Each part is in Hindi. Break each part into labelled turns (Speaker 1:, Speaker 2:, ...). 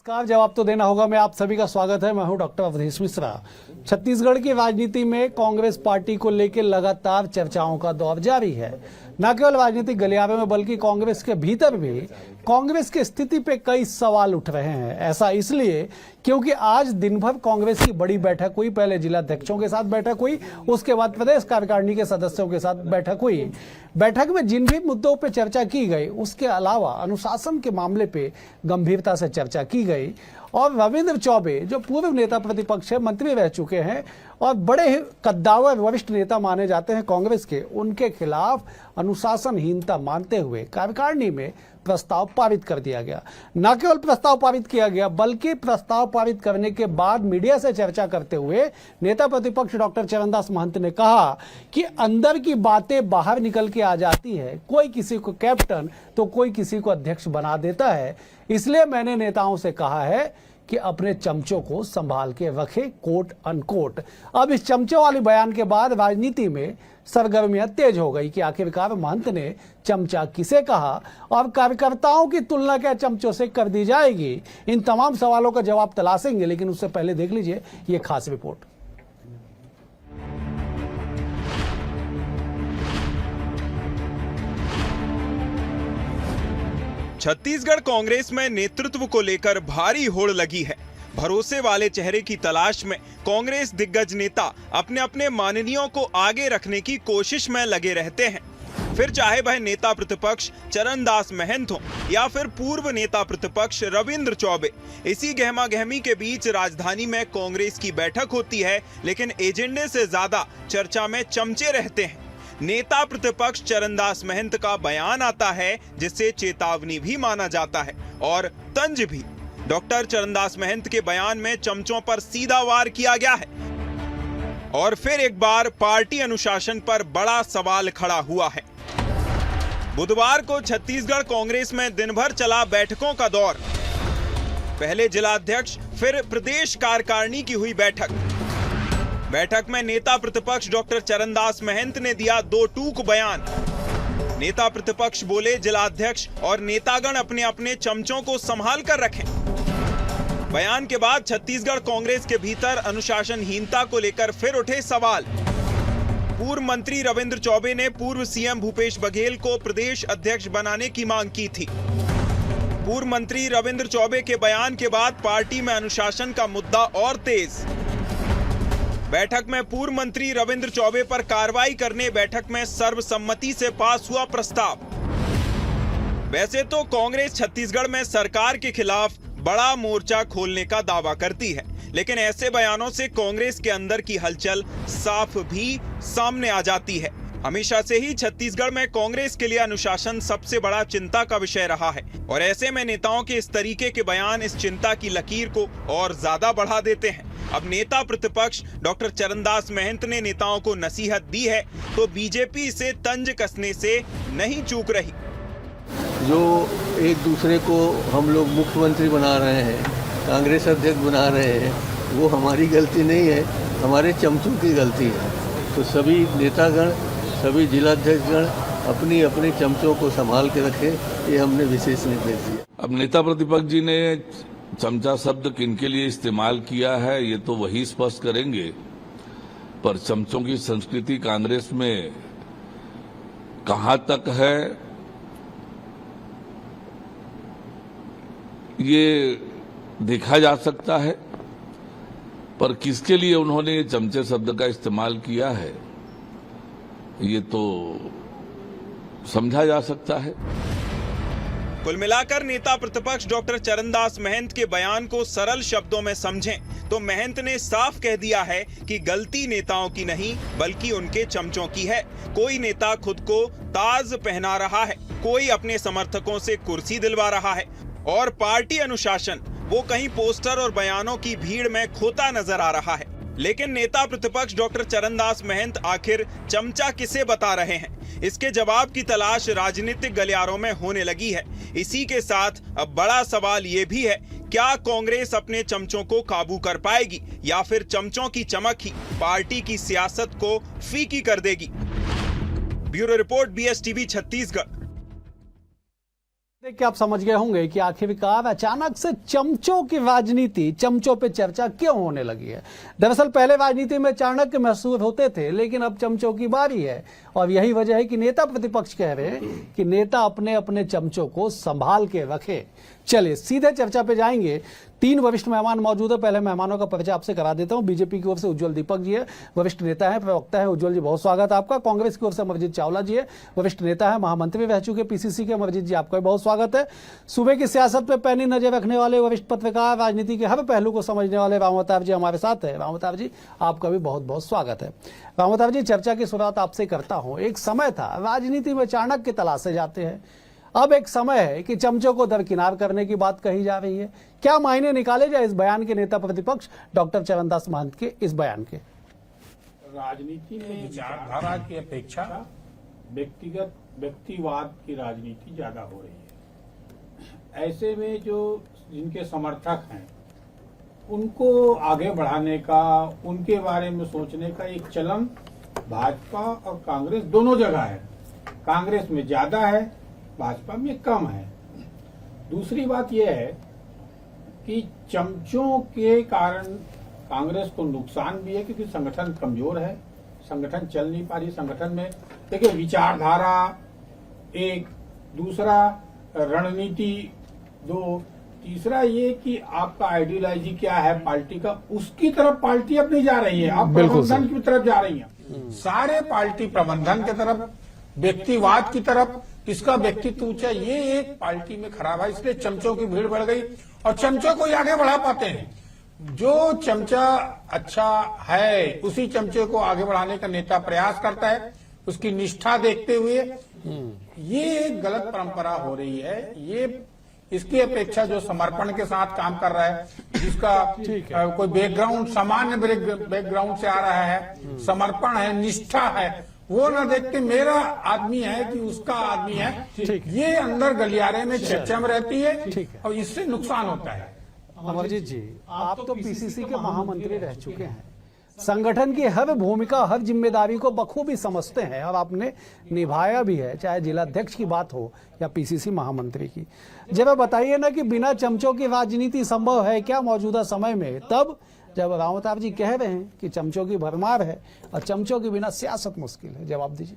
Speaker 1: नमस्कार। जवाब तो देना होगा। मैं आप सभी का स्वागत है। मैं हूं डॉक्टर अवधेश मिश्रा। छत्तीसगढ़ की राजनीति में कांग्रेस पार्टी को लेकर लगातार चर्चाओं का दौर जारी है। न केवल राजनीतिक गलियारे में बल्कि कांग्रेस के भीतर भी कांग्रेस की स्थिति पे कई सवाल उठ रहे हैं। ऐसा इसलिए क्योंकि आज दिन भर कांग्रेस की बड़ी बैठक हुई। पहले जिलाध्यक्षों के साथ बैठक हुई, उसके बाद प्रदेश कार्यकारिणी के सदस्यों के साथ बैठक हुई। बैठक में जिन भी मुद्दों पर चर्चा की गई उसके अलावा अनुशासन के मामले पे गंभीरता से चर्चा की गई। और रविंद्र चौबे जो पूर्व नेता प्रतिपक्ष है, मंत्री रह चुके हैं और बड़े कद्दावर वरिष्ठ नेता माने जाते हैं कांग्रेस के, उनके खिलाफ अनुशासनहीनता मानते हुए कार्यकारिणी में प्रस्ताव पारित कर दिया गया। न केवल प्रस्ताव पारित किया गया बल्कि प्रस्ताव पारित करने के बाद मीडिया से चर्चा करते हुए नेता प्रतिपक्ष डॉक्टर चरणदास महंत ने कहा कि अंदर की बातें बाहर निकल के आ जाती है। कोई किसी को कैप्टन तो कोई किसी को अध्यक्ष बना देता है। इसलिए मैंने नेताओं से कहा है कि अपने चमचों को संभाल के रखे, कोट अनकोट। अब इस चमचों वाले बयान के बाद राजनीति में सरगर्मियां तेज हो गई कि आखिरकार महंत ने चमचा किसे कहा और कार्यकर्ताओं की तुलना क्या चमचों से कर दी जाएगी। इन तमाम सवालों का जवाब तलाशेंगे, लेकिन उससे पहले देख लीजिए ये खास रिपोर्ट।
Speaker 2: छत्तीसगढ़ कांग्रेस में नेतृत्व को लेकर भारी होड़ लगी है। भरोसे वाले चेहरे की तलाश में कांग्रेस दिग्गज नेता अपने अपने माननीयों को आगे रखने की कोशिश में लगे रहते हैं। फिर चाहे वह नेता प्रतिपक्ष चरणदास महंत हो या फिर पूर्व नेता प्रतिपक्ष रविंद्र चौबे, इसी गहमा गहमी के बीच राजधानी में कांग्रेस की बैठक होती है, लेकिन एजेंडे से ज्यादा चर्चा में चमचे रहते हैं। नेता प्रतिपक्ष चरणदास महंत का बयान आता है जिसे चेतावनी भी माना जाता है और तंज भी। डॉक्टर चरणदास महंत के बयान में चमचों पर सीधा वार किया गया है और फिर एक बार पार्टी अनुशासन पर बड़ा सवाल खड़ा हुआ है। बुधवार को छत्तीसगढ़ कांग्रेस में दिन भर चला बैठकों का दौर। पहले जिलाध्यक्ष फिर प्रदेश कार्यकारिणी की हुई बैठक में नेता प्रतिपक्ष डॉक्टर चरणदास महंत ने दिया दो टूक बयान। नेता प्रतिपक्ष बोले जिलाध्यक्ष और नेतागण अपने अपने चमचों को संभाल कर रखें। बयान के बाद छत्तीसगढ़ कांग्रेस के भीतर अनुशासनहीनता को लेकर फिर उठे सवाल। पूर्व मंत्री रविंद्र चौबे ने पूर्व सीएम भूपेश बघेल को प्रदेश अध्यक्ष बनाने की मांग की थी। पूर्व मंत्री रविंद्र चौबे के बयान के बाद पार्टी में अनुशासन का मुद्दा और तेज। बैठक में पूर्व मंत्री रविंद्र चौबे पर कार्रवाई करने बैठक में सर्वसम्मति से पास हुआ प्रस्ताव। वैसे तो कांग्रेस छत्तीसगढ़ में सरकार के खिलाफ बड़ा मोर्चा खोलने का दावा करती है, लेकिन ऐसे बयानों से कांग्रेस के अंदर की हलचल साफ भी सामने आ जाती है। हमेशा से ही छत्तीसगढ़ में कांग्रेस के लिए अनुशासन सबसे बड़ा चिंता का विषय रहा है और ऐसे में नेताओं के इस तरीके के बयान इस चिंता की लकीर को और ज्यादा बढ़ा देते हैं। अब नेता प्रतिपक्ष डॉक्टर चरणदास महंत ने नेताओं को नसीहत दी है तो बीजेपी इसे तंज कसने से नहीं चूक रही।
Speaker 3: जो एक दूसरे को हम लोग मुख्यमंत्री बना रहे हैं, कांग्रेस अध्यक्ष बना रहे हैं, वो हमारी गलती नहीं है, हमारे चमचों की गलती है। तो सभी नेतागण, सभी जिलाध्यक्षगण अपनी अपनी चमचों को संभाल के रखें, ये हमने विशेष निर्देश दिया।
Speaker 4: अब नेता प्रतिपक्ष जी ने चमचा शब्द किनके लिए इस्तेमाल किया है ये तो वही स्पष्ट करेंगे, पर चमचों की संस्कृति कांग्रेस में कहां तक है ये देखा जा सकता है, पर किसके लिए उन्होंने चमचे शब्द का इस्तेमाल किया है ये तो समझा जा सकता है।
Speaker 2: कुल मिलाकर नेता प्रतिपक्ष डॉक्टर चरणदास महंत के बयान को सरल शब्दों में समझें तो महंत ने साफ कह दिया है कि गलती नेताओं की नहीं बल्कि उनके चमचों की है। कोई नेता खुद को ताज पहना रहा है, कोई अपने समर्थकों से कुर्सी दिलवा रहा है और पार्टी अनुशासन वो कहीं पोस्टर और बयानों की भीड़ में खोता नजर आ रहा है। लेकिन नेता प्रतिपक्ष डॉक्टर चरणदास महंत आखिर चमचा किसे बता रहे हैं, इसके जवाब की तलाश राजनीतिक गलियारों में होने लगी है। इसी के साथ अब बड़ा सवाल ये भी है, क्या कांग्रेस अपने चमचों को काबू कर पाएगी या फिर चमचों की चमक ही पार्टी की सियासत को फीकी कर देगी। Bureau report, BSTV Chhattisgarh.
Speaker 1: देख के आप समझ गए होंगे कि आखिरकार अचानक से चमचों की राजनीति, चमचों पे चर्चा क्यों होने लगी है। दरअसल पहले राजनीति में चाणक्य महसूस होते थे, लेकिन अब चमचों की बारी है और यही वजह है कि नेता प्रतिपक्ष कह रहे हैं कि नेता अपने अपने चमचों को संभाल के रखे। चलिए सीधे चर्चा पे जाएंगे। 3 वरिष्ठ मेहमान मौजूद है। पहले मेहमानों का परिचय आपसे करा देता हूं। बीजेपी की ओर से उज्ज्वल दीपक जी है, वरिष्ठ नेता है, प्रवक्ता है। उज्ज्वल जी बहुत स्वागत है आपका। कांग्रेस की ओर से अमरजीत चावला जी है, वरिष्ठ नेता है, महामंत्री रह चुके पीसीसी के। अमरजीत जी आपका भी बहुत स्वागत है। सूबे की सियासत पे पैनी नजर रखने वाले वरिष्ठ पत्रकार, राजनीति के हर पहलू को समझने वाले राम अवतार जी हमारे साथ है। राम अवतार जी आपका भी बहुत बहुत स्वागत है। राम अवतार जी, चर्चा की शुरुआत आपसे करता हूं। एक समय था राजनीति में चाणक्य तलाशे जाते हैं, अब एक समय है कि चमचों को दरकिनार करने की बात कही जा रही है। क्या मायने निकाले जाए इस बयान के नेता प्रतिपक्ष डॉक्टर चरणदास महंत के इस बयान के?
Speaker 5: राजनीति में विचारधारा की अपेक्षा व्यक्तिवाद की राजनीति ज्यादा हो रही है। ऐसे में जो जिनके समर्थक हैं उनको आगे बढ़ाने का, उनके बारे में सोचने का एक चलन भाजपा और कांग्रेस दोनों जगह है। कांग्रेस में ज्यादा है, भाजपा में कम है। दूसरी बात यह है कि चमचों के कारण कांग्रेस को नुकसान भी है, क्योंकि संगठन कमजोर है, संगठन चल नहीं पा रही। संगठन में देखिए विचारधारा एक, दूसरा रणनीति दो, तीसरा ये कि आपका आइडियोलॉजी क्या है पार्टी का, उसकी तरफ पार्टी अब नहीं जा रही है, आप प्रबंधन की तरफ जा रही है। सारे पार्टी प्रबंधन की तरफ, व्यक्तिवाद की तरफ, किसका व्यक्तित्व ऊंचा, ये एक पार्टी में खराब है। इसलिए चमचों की भीड़ बढ़ गई और चमचों को ही आगे बढ़ा पाते हैं। जो चमचा अच्छा है उसी चमचे को आगे बढ़ाने का नेता प्रयास करता है, उसकी निष्ठा देखते हुए। ये एक गलत परंपरा हो रही है। ये इसकी अपेक्षा जो समर्पण के साथ काम कर रहा है, जिसका कोई बैकग्राउंड, सामान्य बैकग्राउंड से आ रहा है, समर्पण है, निष्ठा है, वो ना देखते मेरा आदमी है कि उसका आदमी है, ये अंदर गलियारे में चर्चा में रहती है और इससे नुकसान होता है।
Speaker 1: अमरजीत जी, आप तो पीसीसी के महामंत्री रह चुके हैं, संगठन की हर भूमिका, हर जिम्मेदारी को बखूबी समझते हैं और आपने निभाया भी है, चाहे जिलाध्यक्ष की बात हो या पीसीसी महामंत्री की। जब बताइए ना कि बिना चमचों की राजनीति संभव है क्या मौजूदा समय में, तब जब राम अवतार जी कह रहे हैं कि चमचों की भरमार है और चमचों के बिना सियासत मुश्किल है, जवाब दीजिए।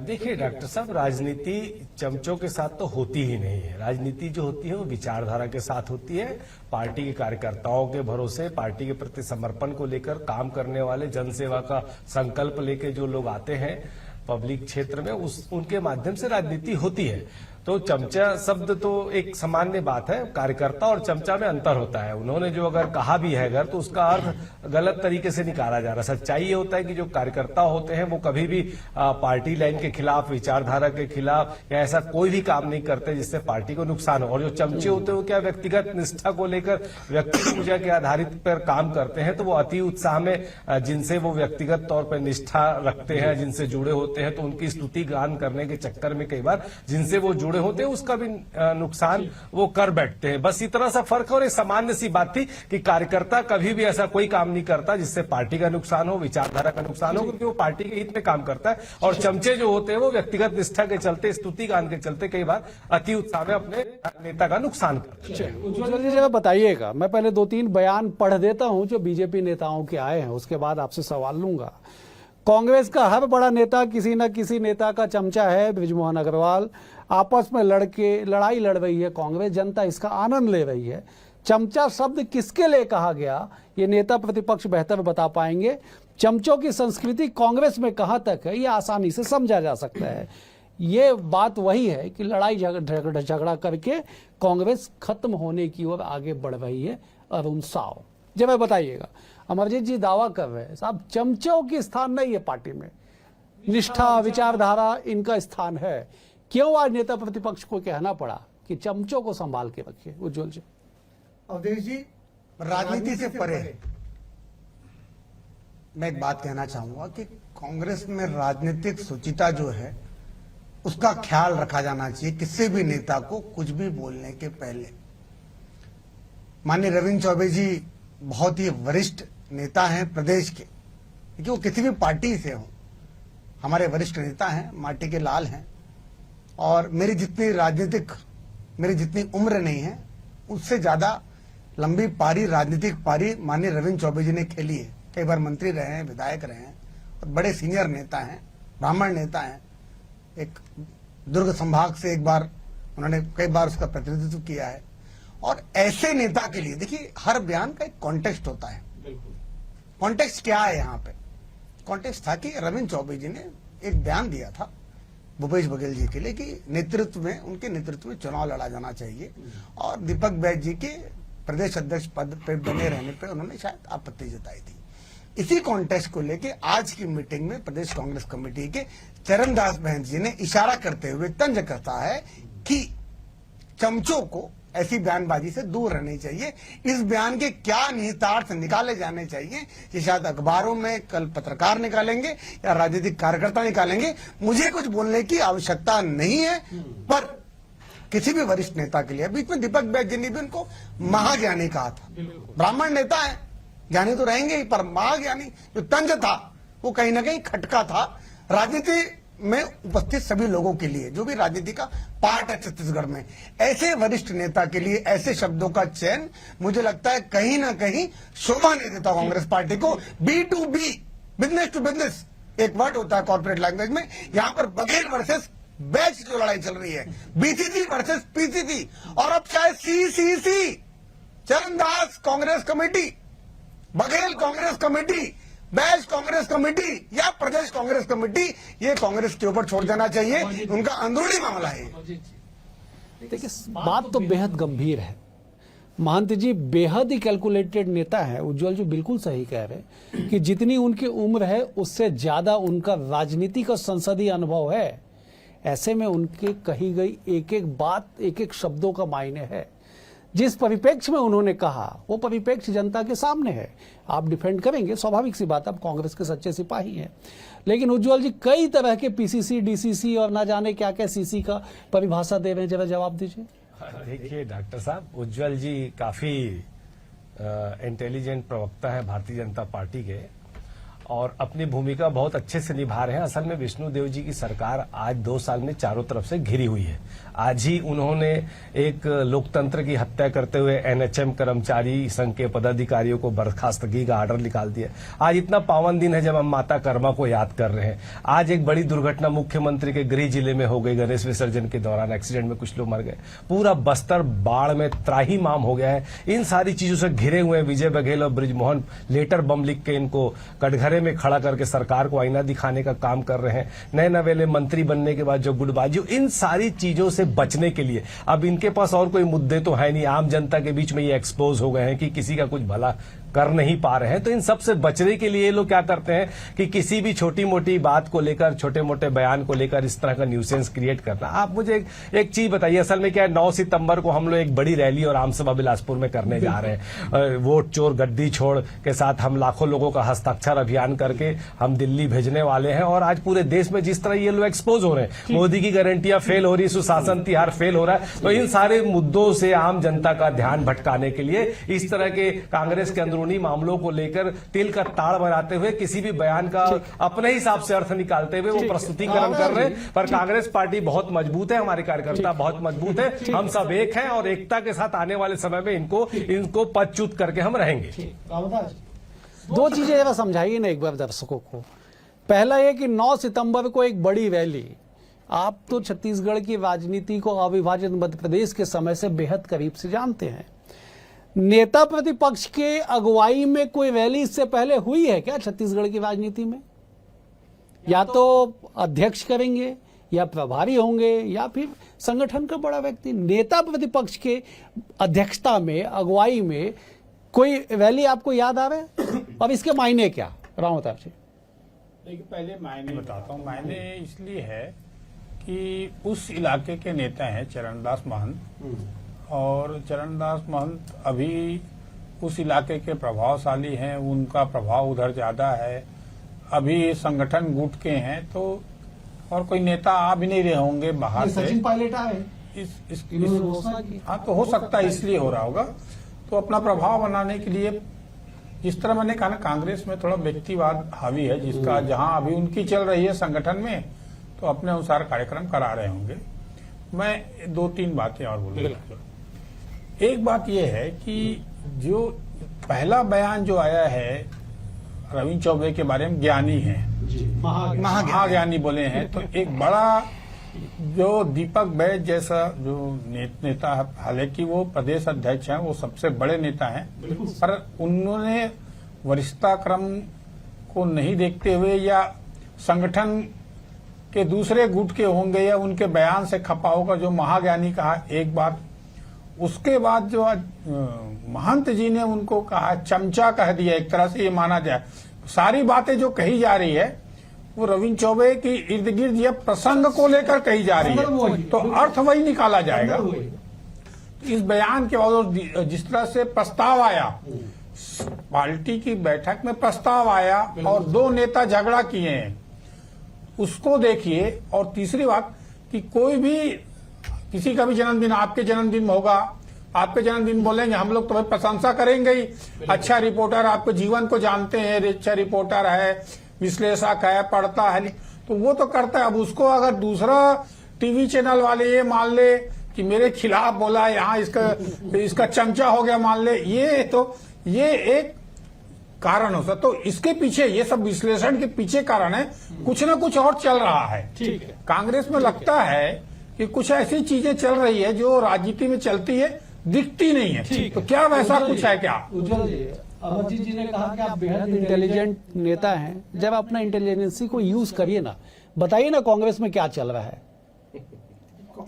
Speaker 6: देखिए डॉक्टर साहब, राजनीति चमचों के साथ तो होती ही नहीं है। राजनीति जो होती है वो विचारधारा के साथ होती है। पार्टी के कार्यकर्ताओं के भरोसे, पार्टी के प्रति समर्पण को लेकर काम करने वाले, जनसेवा का संकल्प लेके जो लोग आते हैं पब्लिक क्षेत्र में, उनके माध्यम से राजनीति होती है। तो चमचा शब्द तो एक सामान्य बात है, कार्यकर्ता और चमचा में अंतर होता है। उन्होंने जो अगर कहा भी है अगर, तो उसका अर्थ गलत तरीके से निकाला जा रहा है। सच्चाई ये होता है कि जो कार्यकर्ता होते हैं वो कभी भी पार्टी लाइन के खिलाफ, विचारधारा के खिलाफ या ऐसा कोई भी काम नहीं करते जिससे पार्टी को नुकसान हो। और जो चमचे होते हैं वो क्या व्यक्तिगत निष्ठा को लेकर, व्यक्ति पूजा के आधारित पर काम करते हैं, तो वो अति उत्साह में जिनसे वो व्यक्तिगत तौर पर निष्ठा रखते हैं, जिनसे जुड़े होते हैं, तो उनकी स्तुति गान करने के चक्कर में कई बार जिनसे वो जुड़े होते हैं उसका भी नुकसान वो कर बैठते हैं। बस इतना सा फर्क है। और एक सामान्य सी बात थी कि कार्यकर्ता कभी भी ऐसा कोई काम नहीं करता जिससे पार्टी का नुकसान हो, विचारधारा का नुकसान हो, क्योंकि वो पार्टी के हित में काम करता है। और चमचे जो होते हैं वो व्यक्तिगत निष्ठा के चलते, स्तुति गान के चलते कई बार अति उत्साह में अपने नेता का नुकसान करते हैं।
Speaker 1: उज्ज्वल जी जरा बताइएगा, मैं पहले 2-3 बयान पढ़ देता हूं जो बीजेपी नेताओं के आए हैं, उसके बाद आपसे सवाल लूंगा। कांग्रेस का हर बड़ा नेता किसी न किसी नेता का चमचा है। बृजमोहन अग्रवाल, आपस में लड़ाई लड़ रही है कांग्रेस, जनता इसका आनंद ले रही है। चमचा शब्द किसके लिए कहा गया, ये नेता प्रतिपक्ष बेहतर बता पाएंगे। चमचों की संस्कृति कांग्रेस में कहां तक है, ये आसानी से समझा जा सकता है। ये बात वही है कि लड़ाई झगड़ा करके कांग्रेस खत्म होने की ओर आगे बढ़ रही है। अरुण साव, जब बताइएगा। अमरजीत जी दावा कर रहे हैं साहब चमचों की स्थान नहीं है पार्टी में, निष्ठा, विचारधारा इनका स्थान है। क्यों आज नेता प्रतिपक्ष को कहना पड़ा कि चमचों को संभाल के रखिए? उज्ज्वल जी।
Speaker 7: अवधेश जी, राजनीति से परे मैं एक बात कहना चाहूंगा कि कांग्रेस में राजनीतिक शुचिता जो है उसका ख्याल रखा जाना चाहिए किसी भी नेता को कुछ भी बोलने के पहले। माननीय रविंद्र चौबे जी बहुत ही वरिष्ठ नेता हैं प्रदेश के, क्योंकि वो किसी भी पार्टी से हो, हमारे वरिष्ठ नेता हैं, माटी के लाल हैं। और मेरी जितनी राजनीतिक मेरी जितनी उम्र नहीं है उससे ज्यादा लंबी पारी, राजनीतिक पारी माननीय रविंद्र चौबे जी ने खेली है। कई बार मंत्री रहे हैं, विधायक रहे हैं और बड़े सीनियर नेता हैं, ब्राह्मण नेता हैं। एक दुर्ग संभाग से एक बार उन्होंने कई बार उसका प्रतिनिधित्व किया है। और ऐसे नेता के लिए देखिए हर बयान का एक कॉन्टेक्स्ट होता है। कॉन्टेक्स्ट क्या है यहाँ पे? कॉन्टेक्स्ट था कि रविंद्र चौबे जी ने एक बयान दिया था भूपेश बघेल जी के लिए कि उनके नेतृत्व में चुनाव लड़ा जाना चाहिए और दीपक बैज जी के प्रदेश अध्यक्ष पद पे बने रहने पे उन्होंने शायद आपत्ति जताई थी। इसी कॉन्टेक्स्ट को लेके आज की मीटिंग में प्रदेश कांग्रेस कमेटी के चरणदास महंत जी ने इशारा करते हुए तंज करता है कि चमचों को ऐसी बयानबाजी से दूर रहनी चाहिए। इस बयान के क्या निहितार्थ निकाले जाने चाहिए ये शायद अखबारों में कल पत्रकार निकालेंगे या राजनीतिक कार्यकर्ता निकालेंगे। मुझे कुछ बोलने की आवश्यकता नहीं है, पर किसी भी वरिष्ठ नेता के लिए, बीच में दीपक बैज जी ने भी उनको महाज्ञानी कहा था। ब्राह्मण नेता है, ज्ञानी तो रहेंगे ही, पर महाज्ञानी जो तंज था वो कहीं ना कहीं खटका था राजनीति में उपस्थित सभी लोगों के लिए, जो भी राजनीति का पार्ट है छत्तीसगढ़ में। ऐसे वरिष्ठ नेता के लिए ऐसे शब्दों का चयन मुझे लगता है कहीं ना कहीं शोभा नहीं देता कांग्रेस पार्टी को। B2B, बिजनेस टू बिजनेस एक वर्ड होता है कॉर्पोरेट लैंग्वेज में। यहाँ पर बघेल वर्सेस बैच जो लड़ाई चल रही है, BCC वर्सेस PCC, और अब शायद CCC, Charandas Congress committee, Baghel Congress committee, batch Congress committee या प्रदेश कांग्रेस कमेटी, ये कांग्रेस के ऊपर छोड़ देना चाहिए। उनका अंदरूनी मामला है।
Speaker 1: देखिए बात तो बेहद गंभीर है। महंत जी बेहद ही कैलकुलेटेड नेता है। उज्जवल जी बिल्कुल सही कह रहे हैं कि जितनी उनकी उम्र है उससे ज्यादा उनका राजनीति का संसदीय अनुभव है। ऐसे में उनके कही गई एक एक बात, एक एक शब्दों का मायने है। जिस परिप्रेक्ष्य में उन्होंने कहा वो परिप्रेक्ष्य जनता के सामने है। आप डिफेंड करेंगे, स्वाभाविक सी बात, आप कांग्रेस के सच्चे सिपाही हैं। लेकिन उज्जवल जी कई तरह के PCC, DCC और ना जाने क्या क्या CC का परिभाषा दे रहे हैं, जरा जवाब दीजिए।
Speaker 6: देखिए डॉक्टर साहब, उज्जवल जी काफी इंटेलिजेंट प्रवक्ता है भारतीय जनता पार्टी के और अपनी भूमिका बहुत अच्छे से निभा रहे हैं। असल में विष्णुदेव जी की सरकार आज 2 साल में चारों तरफ से घिरी हुई है। आज ही उन्होंने एक लोकतंत्र की हत्या करते हुए NHM कर्मचारी संघ के पदाधिकारियों को बर्खास्तगी का आर्डर निकाल दिया। आज इतना पावन दिन है जब हम माता कर्मा को याद कर रहे हैं। आज एक बड़ी दुर्घटना मुख्यमंत्री के गृह जिले में हो गई। गणेश विसर्जन के दौरान एक्सीडेंट में कुछ लोग मर गए। पूरा बस्तर बाढ़ में त्राहीमाम हो गया है। इन सारी चीजों से घिरे हुए विजय बघेल और बृजमोहन लेटर बम लिख के इनको कटघरे में खड़ा करके सरकार को आईना दिखाने का काम कर रहे हैं। नए नवेले मंत्री बनने के बाद जो गुटबाजी, इन सारी चीजों से बचने के लिए अब इनके पास और कोई मुद्दे तो है नहीं। आम जनता के बीच में ये एक्सपोज हो गए हैं कि किसी का कुछ भला कर नहीं पा रहे हैं। तो इन सब से बचने के लिए ये लोग क्या करते हैं कि किसी भी छोटी मोटी बात को लेकर, छोटे मोटे बयान को लेकर इस तरह का न्यूसेंस क्रिएट करना। आप मुझे एक चीज बताइए, असल में क्या है, 9 सितंबर को हम लोग एक बड़ी रैली और आमसभा बिलासपुर में करने जा रहे हैं। वोट चोर गद्दी छोड़ के साथ हम लाखों लोगों का हस्ताक्षर अभियान करके हम दिल्ली भेजने वाले हैं। और आज पूरे देश में जिस तरह ये लोग एक्सपोज हो रहे हैं, मोदी की गारंटियां फेल हो रही, सुशासन तिहार फेल हो रहा है, तो इन सारे मुद्दों से आम जनता का ध्यान भटकाने के लिए इस तरह के कांग्रेस के अंदरूनी मामलों को लेकर तिल का ताड़ बनाते हुए किसी भी बयान का अपने हिसाब से अर्थ निकालते हुए वो प्रस्तुतिकरण कर रहे हैं। पर कांग्रेस पार्टी बहुत मजबूत है, हमारे कार्यकर्ता बहुत मजबूत है, हम सब एक हैं और एकता के साथ आने वाले समय में इनको पदच्युत करके हम रहेंगे।
Speaker 1: दो चीजें जरा समझाइए ना एक बार दर्शकों को। पहला ये कि 9 सितंबर को एक बड़ी रैली, आप तो छत्तीसगढ़ की राजनीति को अविभाजित मध्य प्रदेश के समय से बेहद करीब से जानते हैं। नेता प्रतिपक्ष के अगुवाई में कोई रैली इससे पहले हुई है क्या छत्तीसगढ़ की राजनीति में? या तो अध्यक्ष करेंगे या प्रभारी होंगे या फिर संगठन का बड़ा व्यक्ति। नेता प्रतिपक्ष के अध्यक्षता में, अगुवाई में कोई रैली आपको याद आ रहा है? अब इसके मायने क्या राम प्रताप जी?
Speaker 5: देखिए पहले मायने बताता हूँ। मायने इसलिए है कि उस इलाके के नेता हैं चरणदास महंत, और चरणदास महंत अभी उस इलाके के प्रभावशाली हैं, उनका प्रभाव उधर ज्यादा है। अभी संगठन गुट के हैं, तो और कोई नेता आ भी नहीं रहे होंगे बाहर से।
Speaker 1: सचिन पायलट आए
Speaker 5: हाँ, तो हो सकता है इसलिए हो रहा होगा। तो अपना प्रभाव बनाने के लिए, जिस तरह मैंने कहा ना, कांग्रेस में थोड़ा व्यक्तिवाद हावी है, जिसका जहां अभी उनकी चल रही है संगठन में, तो अपने अनुसार कार्यक्रम करा रहे होंगे। मैं 2-3 बातें और बोलूंगा। एक बात यह है कि जो पहला बयान जो आया है रविंद्र चौबे के बारे में, ज्ञानी है, महाज्ञानी बोले हैं, तो एक बड़ा जो दीपक बैज जैसा जो नेता, हालांकि वो प्रदेश अध्यक्ष हैं, वो सबसे बड़े नेता हैं, पर उन्होंने वरिष्ठता क्रम को नहीं देखते हुए या संगठन के दूसरे गुट के होंगे या उनके बयान से खपा होगा जो महाज्ञानी कहा, एक बात। उसके बाद जो महंत जी ने उनको कहा, चमचा कह दिया, एक तरह से ये माना जाए। सारी बातें जो कही जा रही है वो रविंद्र चौबे की इर्द गिर्द या प्रसंग को लेकर कही जा रही है, तो अर्थ वही निकाला जाएगा। इस बयान के बाद जिस तरह से प्रस्ताव आया, पार्टी की बैठक में प्रस्ताव आया और 2 नेता झगड़ा किए हैं, उसको देखिए। और तीसरी बात कि कोई भी किसी का भी जन्मदिन, आपके जन्मदिन होगा, आपके जन्मदिन बोलेंगे, हम लोग तुम्हें प्रशंसा करेंगे ही, अच्छा रिपोर्टर, आपके जीवन को जानते हैं, अच्छा रिपोर्टर है, विश्लेषक है, पढ़ता है, तो वो तो करता है। अब उसको अगर दूसरा टीवी चैनल वाले ये मान ले कि मेरे खिलाफ बोला, यहाँ इसका चमचा हो गया मान ले, ये एक कारण हो सकता। तो इसके पीछे, ये सब विश्लेषण के पीछे कारण है, कुछ ना कुछ और चल रहा है। कांग्रेस में लगता है कि कुछ ऐसी चीजें चल रही है जो राजनीति में चलती है, दिखती नहीं है। तो क्या वैसा कुछ है क्या?
Speaker 1: उज्जवल जी, अमरजीत जी ने कहा कि आप बेहद इंटेलिजेंट नेता हैं, जब अपना इंटेलिजेंसी को यूज करिए ना, बताइए ना कांग्रेस में क्या चल रहा है।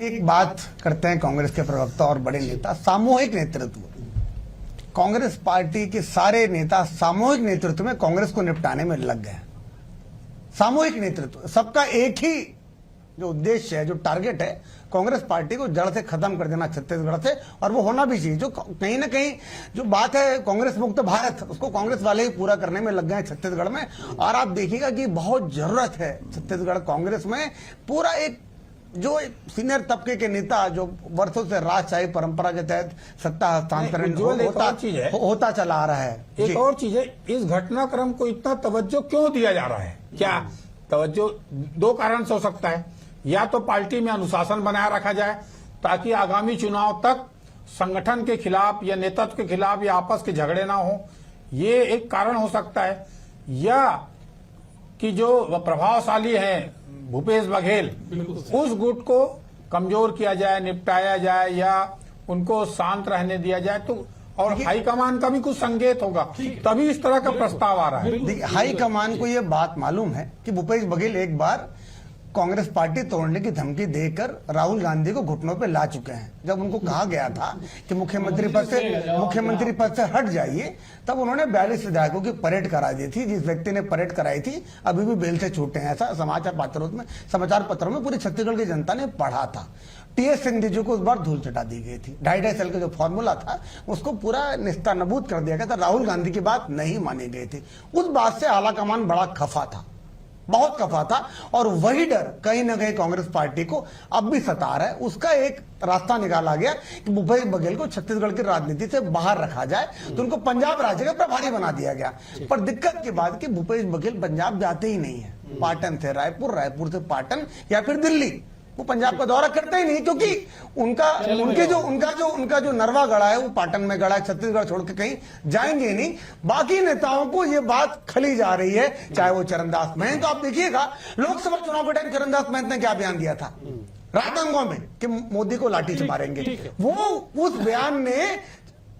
Speaker 7: एक बात करते हैं कांग्रेस के प्रवक्ता और बड़े नेता, सामूहिक नेतृत्व। कांग्रेस पार्टी के सारे नेता सामूहिक नेतृत्व में कांग्रेस को निपटाने में लग गए। सामूहिक नेतृत्व, सबका एक ही जो उद्देश्य है, जो टारगेट है, कांग्रेस पार्टी को जड़ से खत्म कर देना छत्तीसगढ़ से, और वो होना भी चाहिए। जो कहीं ना कहीं जो बात है कांग्रेस मुक्त भारत, उसको कांग्रेस वाले ही पूरा करने में लग गए हैं छत्तीसगढ़ में। और आप देखिएगा कि बहुत जरूरत है छत्तीसगढ़ कांग्रेस में, पूरा एक जो सीनियर तबके के नेता जो वर्षों से राजशाही परंपरा के तहत सत्ता हस्तांतरण होता चला आ रहा है।
Speaker 5: एक और चीज है, इस घटनाक्रम को इतना तवज्जो क्यों दिया जा रहा है? क्या तवज्जो 2 कारण से हो सकता है। या तो पार्टी में अनुशासन बनाए रखा जाए ताकि आगामी चुनाव तक संगठन के खिलाफ या नेतृत्व के खिलाफ या आपस के झगड़े ना हो, ये एक कारण हो सकता है। या कि जो प्रभावशाली हैं भूपेश बघेल, उस गुट को कमजोर किया जाए, निपटाया जाए या उनको शांत रहने दिया जाए। तो और हाईकमान का भी कुछ संकेत होगा, तभी इस तरह का प्रस्ताव आ रहा है।
Speaker 7: हाईकमान को यह बात मालूम है कि भूपेश बघेल एक बार कांग्रेस पार्टी तोड़ने की धमकी देकर राहुल गांधी को घुटनों पे ला चुके हैं। जब उनको कहा गया था कि मुख्यमंत्री पद से हट जाइए, तब उन्होंने 42 विधायकों की परेड करा दी थी। जिस व्यक्ति ने परेड कराई थी अभी भी बेल से छूटे हैं, ऐसा समाचार पत्रों में पूरी छत्तीसगढ़ की जनता ने पढ़ा था। टीएस सिंह जी को उस बार धूल चटा दी गई थी। 2.5 साल का जो फॉर्मूला था उसको पूरा निस्तानाबूद कर दिया गया था। राहुल गांधी की बात नहीं मानी गई थी। उस बात से आलाकमान बड़ा खफा था, बहुत खफा था, और वही डर कहीं ना कहीं कांग्रेस पार्टी को अब भी सता रहा है। उसका एक रास्ता निकाला गया कि भूपेश बघेल को छत्तीसगढ़ की राजनीति से बाहर रखा जाए, तो उनको पंजाब राज्य का प्रभारी बना दिया गया। पर दिक्कत की बात कि भूपेश बघेल पंजाब जाते ही नहीं है। पाटन से रायपुर, रायपुर से पाटन या फिर दिल्ली, वो पंजाब का दौरा करते ही नहीं, क्योंकि उनका जो नरवा गड़ा है वो पाटन में गड़ा है। छत्तीसगढ़ छोड़ के कहीं जाएंगे नहीं। बाकी नेताओं को ये बात खली जा रही है, चाहे वो चरणदास महंत, तो आप देखिएगा लोकसभा चुनाव के टाइम चरणदास महंत ने क्या बयान दिया था राजनांदगांव में कि मोदी को लाठी से मारेंगे। वो उस बयान ने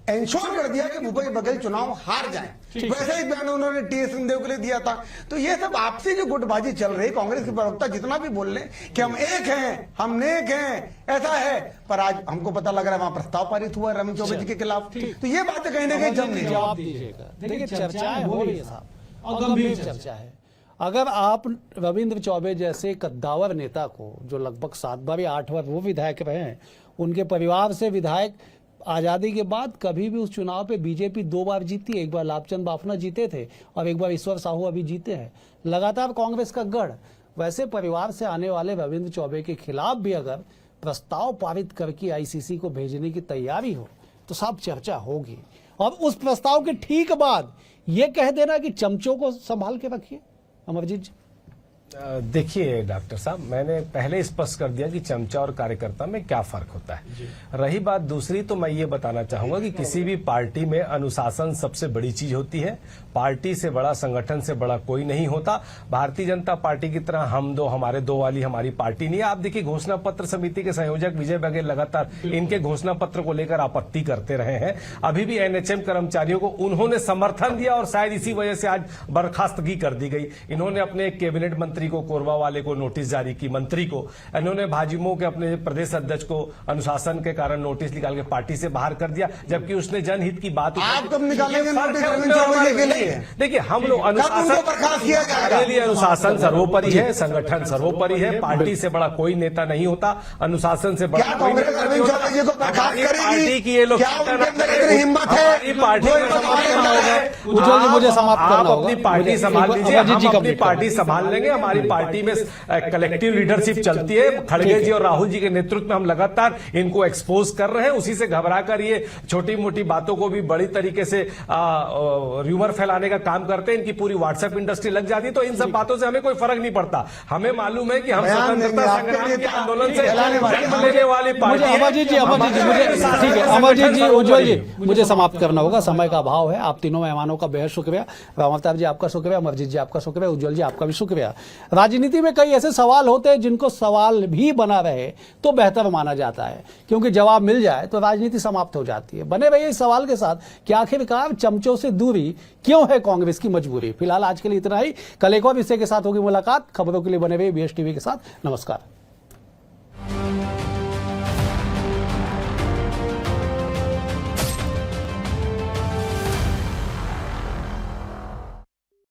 Speaker 7: इंश्योर कर दिया कि भूपेश बघेल चुनाव हार जाए। वैसे ही बयान उन्होंने टीएस सिंहदेव के लिए दिया था। तो ये सब आपसी जो गुटबाजी चल रही, कांग्रेस के प्रवक्ता जितना भी बोल रहे कि हम एक हैं, हम नेक हैं, ऐसा है, पर आज हमको पता लग रहा है वहां प्रस्ताव पारित हुआ है रविंद्र चौबे जी के खिलाफ। तो ये बातें कहीं ना कहीं जम नहीं।
Speaker 1: जवाब दीजिएगा। देखिए चर्चाएं हो रही है साहब, और गंभीर चर्चा है। अगर आप रविंद्र चौबे जैसे कद्दावर नेता को, जो लगभग 7 बार या 8 बार वो विधायक रहे हैं, उनके परिवार से विधायक आज़ादी के बाद कभी भी उस चुनाव पे बीजेपी 2 बार जीती है। एक बार लाभचंद बाफना जीते थे और एक बार ईश्वर साहू अभी जीते हैं। लगातार कांग्रेस का गढ़, वैसे परिवार से आने वाले रविंद्र चौबे के खिलाफ भी अगर प्रस्ताव पारित करके आईसीसी को भेजने की तैयारी हो तो साफ चर्चा होगी। और उस प्रस्ताव के ठीक बाद ये कह देना कि चमचों को संभाल के रखिए। अमरजीत जी,
Speaker 6: देखिए डॉक्टर साहब, मैंने पहले स्पष्ट कर दिया कि चमचा और कार्यकर्ता में क्या फर्क होता है। रही बात दूसरी, तो मैं ये बताना चाहूंगा कि किसी भी पार्टी में अनुशासन सबसे बड़ी चीज होती है। पार्टी से बड़ा, संगठन से बड़ा कोई नहीं होता। भारतीय जनता पार्टी की तरह हम दो हमारे दो वाली हमारी पार्टी नहीं है। आप देखिए, घोषणा पत्र समिति के संयोजक विजय बघेल लगातार इनके घोषणा पत्र को लेकर आपत्ति करते रहे हैं। अभी भी एनएचएम कर्मचारियों को उन्होंने समर्थन दिया और शायद इसी वजह से आज बर्खास्तगी कर दी गई। इन्होंने अपने कैबिनेट मंत्री को, कोरबा वाले को नोटिस जारी की, मंत्री को। इन्होंने भाजयुमो के अपने प्रदेश अध्यक्ष को अनुशासन के कारण नोटिस निकाल के पार्टी से बाहर कर दिया, जबकि उसने जनहित की बात
Speaker 7: आप कब निकालेंगे नोटिस अरविंद चौबे के लिए?
Speaker 6: देखिए, हम लोग अनुशासन सर्वोपरि है, संगठन सर्वोपरि है। पार्टी से बड़ा कोई नेता नहीं होता, अनुशासन से बड़ा कोई नेता नहीं होता। पार्टी की ये लोग
Speaker 7: हिम्मत है,
Speaker 6: पार्टी
Speaker 1: उज्जवल जी मुझे समाप्त करना
Speaker 6: आप
Speaker 1: होगा।
Speaker 6: अपनी पार्टी संभाल लीजिए,
Speaker 1: अमरजीत जी
Speaker 6: हम अपनी
Speaker 1: कंप्लीट
Speaker 6: पार्टी संभाल लेंगे। हमारी पार्टी में कलेक्टिव लीडरशिप चलती है। खड़गे जी और राहुल जी के नेतृत्व में हम लगातार इनको एक्सपोज कर रहे हैं। उसी से घबराकर ये छोटी मोटी बातों को भी बड़ी तरीके से र्यूमर फैलाने का काम करते हैं। इनकी पूरी व्हाट्सएप इंडस्ट्री लग जाती है। तो इन सब बातों से हमें कोई फर्क नहीं पड़ता। हमें मालूम है कि हम स्वतंत्रता संग्राम के आंदोलन से जन्म लेने वाली पार्टी है।
Speaker 1: अमरजीत जी मुझे ठीक है, अमरजीत जी, उज्जवल जी मुझे समाप्त करना होगा, समय का अभाव है। आप तीनों मेहमानों का बेहद शुक्रिया। रामावतार जी आपका शुक्रिया, अमरजीत जी आपका शुक्रिया, उज्जवल जी आपका भी शुक्रिया। राजनीति में कई ऐसे सवाल होते हैं जिनको सवाल भी बना रहे तो बेहतर माना जाता है, क्योंकि जवाब मिल जाए तो राजनीति समाप्त हो जाती है। बने रहिए इस सवाल के साथ कि आखिरकार चमचों से दूरी क्यों है कांग्रेस की मजबूरी। फिलहाल आज के लिए इतना ही। कल एक और विषय के साथ होगी मुलाकात। खबरों के लिए बने रहिए BS टीवी के साथ। नमस्कार।